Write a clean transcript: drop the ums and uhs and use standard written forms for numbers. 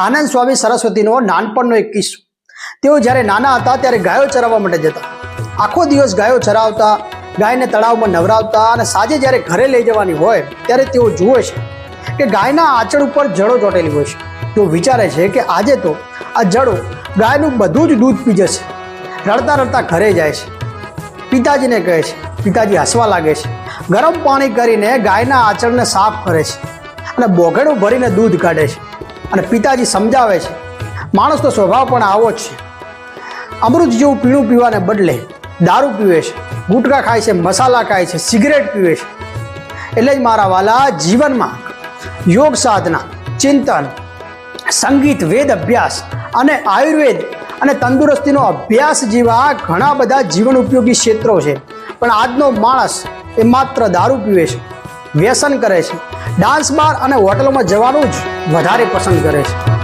આનંદ સ્વામી સરસ્વતીનો નાનપણનો એક કિસ્સો। તેઓ જ્યારે નાના હતા ત્યારે ગાયો ચરાવવા માટે જતા। આખો દિવસ ગાયો ચરાવતા, ગાયને તળાવમાં નવરાવતા અને સાંજે જ્યારે ઘરે લઈ જવાની હોય ત્યારે તેઓ જુએ છે કે ગાયના આંચળ ઉપર જડો ચોંટેલી હોય છે। તેઓ વિચારે છે કે આજે તો આ જડો ગાયનું બધું જ દૂધ પી જશે। રડતા રડતા ઘરે જાય છે, પિતાજીને કહે છે। પિતાજી હસવા લાગે છે, ગરમ પાણી કરીને ગાયના આંચળને સાફ કરે છે અને બોઘડું ભરીને દૂધ કાઢે છે અને પિતાજી સમજાવે છે માણસનો સ્વભાવ પણ આવો જ છે। અમૃત જેવું પીણું પીવાને બદલે દારૂ પીવે છે, ગુટખા ખાય છે, મસાલા ખાય છે, સિગરેટ પીવે છે। એટલે જ મારા વાલા, જીવનમાં યોગ સાધના, ચિંતન, સંગીત, વેદ અભ્યાસ અને આયુર્વેદ અને તંદુરસ્તીનો અભ્યાસ જેવા ઘણા બધા જીવન ઉપયોગી ક્ષેત્રો છે, પણ આજનો માણસ એ માત્ર દારૂ પીવે છે, વ્યસન કરે છે, ડાન્સ બાર અને હોટલમાં જવાનું જ વધારે પસંદ કરે છે।